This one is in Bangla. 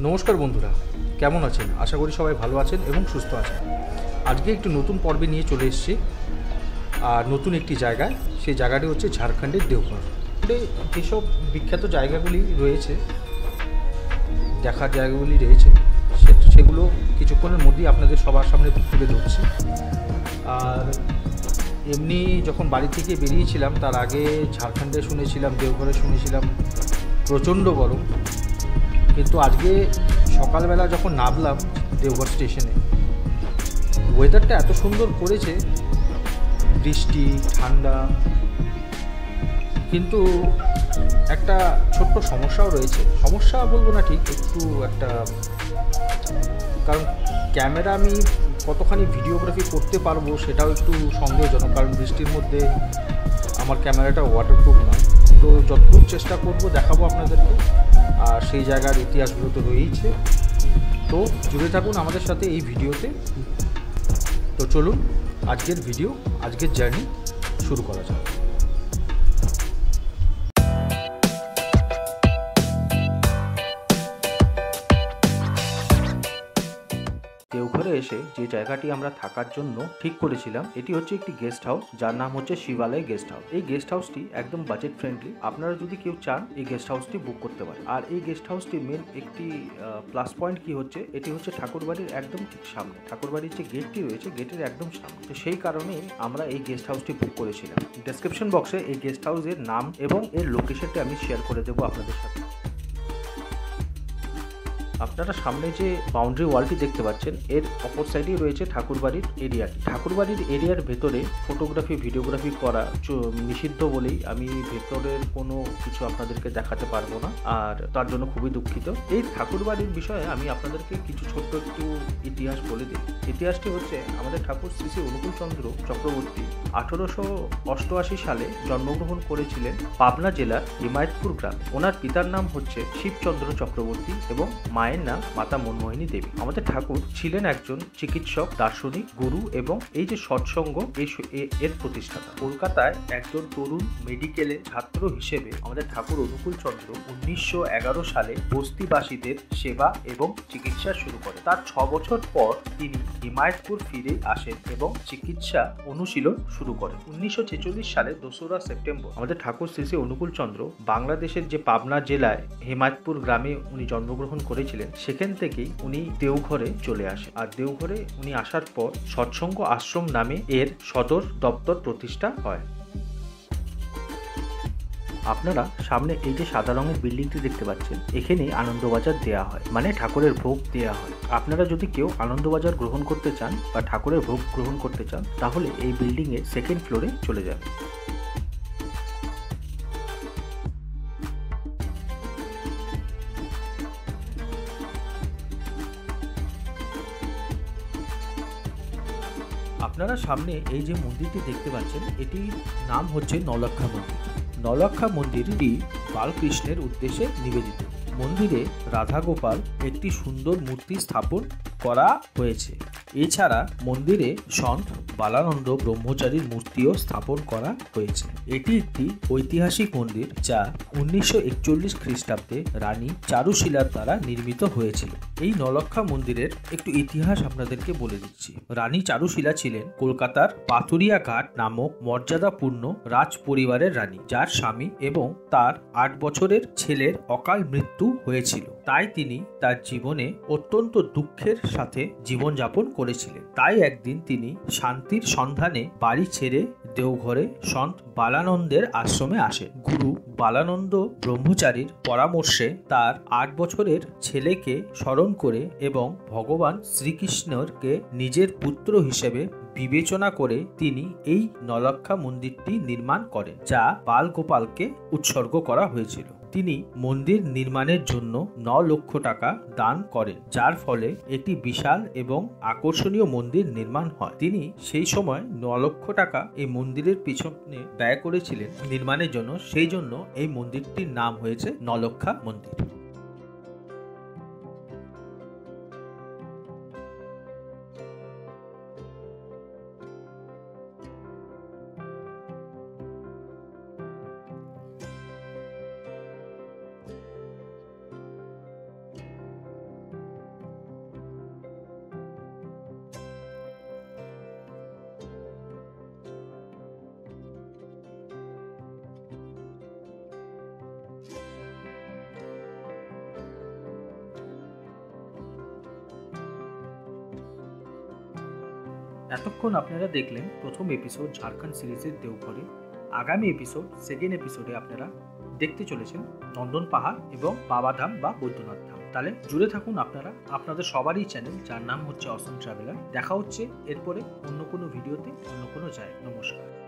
নমস্কার বন্ধুরা, কেমন আছেন? আশা করি সবাই ভালো আছেন এবং সুস্থ আছেন। আজকে একটি নতুন পর্বে নিয়ে চলে এসেছি আর নতুন একটি জায়গায়। সেই জায়গাটি হচ্ছে ঝাড়খণ্ডের দেওঘর। যেসব বিখ্যাত জায়গাগুলি রয়েছে, দেখার জায়গাগুলি রয়েছে, সেগুলো কিছুক্ষণের মধ্যেই আপনাদের সবার সামনে তুলে ধরছি। আর এমনি যখন বাড়ি থেকে বেরিয়েছিলাম তার আগে ঝাড়খণ্ডে শুনেছিলাম, দেওঘরে শুনেছিলাম প্রচণ্ড গরম। কিন্তু আজকে সকালবেলা যখন নামলাম দেওঘর স্টেশনে, ওয়েদারটা এত সুন্দর করেছে, বৃষ্টি, ঠান্ডা। কিন্তু একটা ছোট্ট সমস্যাও রয়েছে, সমস্যা বলবো না ঠিক, একটু একটা, কারণ ক্যামেরা আমি কতখানি ভিডিওগ্রাফি করতে পারবো সেটাও একটু সন্দেহজনক, কারণ বৃষ্টির মধ্যে আমার ক্যামেরাটা ওয়াটারপ্রুফ নয়। তো যতটুকু চেষ্টা করব দেখাবো আপনাদেরকে, আর সেই জায়গার ইতিহাসগুলো তো রয়েইছে। তো জুড়ে থাকুন আমাদের সাথে এই ভিডিওতে। তো চলুন আজকের জার্নি শুরু করা যাক। দেওঘরে এসে যে জায়গাটি আমরা থাকার জন্য ঠিক করেছিলাম, এটি হচ্ছে একটি গেস্ট হাউস, যার নাম হচ্ছে শিবালয় গেস্ট হাউস। এই গেস্ট হাউসটি একদম বাজেট ফ্রেন্ডলি। আপনারা যদি কেউ চান এই গেস্ট হাউসটি বুক করতে পারেন। আর এই গেস্ট হাউসটির মেন একটি প্লাস পয়েন্ট কি হচ্ছে, এটি হচ্ছে ঠাকুরবাড়ির একদম ঠিক সামনে। ঠাকুরবাড়ির যে গেটটি রয়েছে, গেটের একদম সামনে। তো সেই কারণে আমরা এই গেস্ট হাউসটি বুক করেছিলাম। ডেসক্রিপশন বক্সে এই গেস্ট হাউসের নাম এবং এর লোকেশনটি আমি শেয়ার করে দেবো আপনাদের সাথে। আপনারা সামনে যে বাউন্ডারি ওয়ালটি দেখতে পাচ্ছেন, এর অপর সাইডেই রয়েছে ঠাকুরবাড়ির এরিয়াটি। ঠাকুরবাড়ির এরিয়ার ভেতরে ফটোগ্রাফি, ভিডিওগ্রাফি করা নিষিদ্ধ বলেই আমি ভেতরের কোনো কিছু আপনাদেরকে দেখাতে পারবো না, আর তার জন্য খুবই দুঃখিত। এই ঠাকুরবাড়ির বিষয়ে আমি আপনাদেরকে কিছু ছোট্ট একটু ইতিহাস বলে দিই। ইতিহাসটি হচ্ছে, আমাদের ঠাকুর শ্রী শ্রী অনুকূল চন্দ্র চক্রবর্তী 1888 সালে জন্মগ্রহণ করেছিলেন পাবনা জেলার হিমায়তপুর গ্রামে। ওনার পিতার নাম হচ্ছে শিবচন্দ্র চক্রবর্তী এবং মায়ের নাম মাতা মনমোহিনী দেবী। আমাদের ঠাকুর ছিলেন একজন চিকিৎসক, দার্শনিক, গুরু এবং এই যে সৎসঙ্গ এর প্রতিষ্ঠাতা। কলকাতায় একজন তরুণ মেডিকেলে ছাত্র হিসেবে আমাদের ঠাকুর অনুকূল চন্দ্র 1911 সালে বস্তিবাসীদের সেবা এবং চিকিৎসা শুরু করেন। তার 6 বছর পর তিনি হিমায়তপুর ফিরে আসেন এবং চিকিৎসা অনুশীলন শুরু করেন। 1946 সালে 2রা সেপ্টেম্বর আমাদের ঠাকুর শ্রী শ্রী অনুকূল চন্দ্র বাংলাদেশের যে পাবনা জেলায় হিমায়তপুর গ্রামে উনি জন্মগ্রহণ করেছিলেন, সেখান থেকেই উনি দেওঘরে চলে আসেন। আর দেওঘরে উনি আসার পর সৎসঙ্গ আশ্রম নামে এর সদর দপ্তর প্রতিষ্ঠা হয়। আপনারা সামনে এই যে সাদা রঙের বিল্ডিংটি দেখতে পাচ্ছেন, এখানেই আনন্দবাজার দেয়া হয়, মানে ঠাকুরের ভোগ দেয়া হয়। আপনারা যদি কেউ আনন্দবাজার গ্রহণ করতে চান বা ঠাকুরের ভোগ গ্রহণ করতে চান, তাহলে এই বিল্ডিং এর 2nd ফ্লোরে চলে যাবেন। আপনারা সামনে এই যে মন্দিরটি দেখতে পাচ্ছেন, এটির নাম হচ্ছে নলক্ষা মন্দির। নলক্ষা মন্দিরটি বালকৃষ্ণের উদ্দেশ্যে নিবেদিত। মন্দিরে রাধা গোপাল একটি সুন্দর মূর্তি স্থাপন করা হয়েছে। এছাড়া মন্দিরে সন্ত বালানন্দ ব্রহ্মচারীর মূর্তিও স্থাপন করা হয়েছে। এটি একটি ঐতিহাসিক মন্দির যা 1941 খ্রিস্টাব্দে রানী চারুশীলার দ্বারা নির্মিত হয়েছিল। এই নলক্ষা মন্দিরের একটু ইতিহাস আপনাদেরকে বলে দিচ্ছি। রানী চারুশীলা ছিলেন কলকাতার পাথুরিয়া ঘাট নামক মর্যাদাপূর্ণ রাজ পরিবারের রানী, যার স্বামী এবং তার 8 বছরের ছেলের অকাল মৃত্যু হয়েছিল। তাই তিনি তার জীবনে অত্যন্ত দুঃখের সাথে জীবনযাপন করেছিলেন। তাই একদিন তিনি শান্তির সন্ধানে বাড়ি ছেড়ে দেওঘরে সন্ত বালানন্দের আশ্রমে আসেন। গুরু বালানন্দ ব্রহ্মচারীর পরামর্শে তার 8 বছরের ছেলেকে স্মরণ করে এবং ভগবান শ্রীকৃষ্ণকে নিজের পুত্র হিসেবে বিবেচনা করে তিনি এই নলক্ষা মন্দিরটি নির্মাণ করেন, যা বালগোপালকে উৎসর্গ করা হয়েছিল। তিনি মন্দির নির্মাণের জন্য 9 লক্ষ টাকা দান করেন, যার ফলে একটি বিশাল এবং আকর্ষণীয় মন্দির নির্মাণ হয়। তিনি সেই সময় 9 লক্ষ টাকা এই মন্দিরের পিছনে ব্যয় করেছিলেন নির্মাণের জন্য, সেই জন্য এই মন্দিরটির নাম হয়েছে নলক্ষা মন্দির। এতক্ষণ আপনারা দেখলেন প্রথম এপিসোড ঝাড়খণ্ড সিরিজের দেওঘরে। আগামী এপিসোড সেকেন্ড এপিসোডে আপনারা দেখতে চলেছেন নন্দন পাহাড় এবং বাবাধাম বা বৈদ্যনাথ ধাম। তাহলে জুড়ে থাকুন আপনারা আপনাদের সবারই চ্যানেল, যার নাম হচ্ছে অসম ট্রাভেলার। দেখা হচ্ছে এরপরে অন্য কোনো ভিডিওতে, অন্য কোনো জায়গায়। নমস্কার।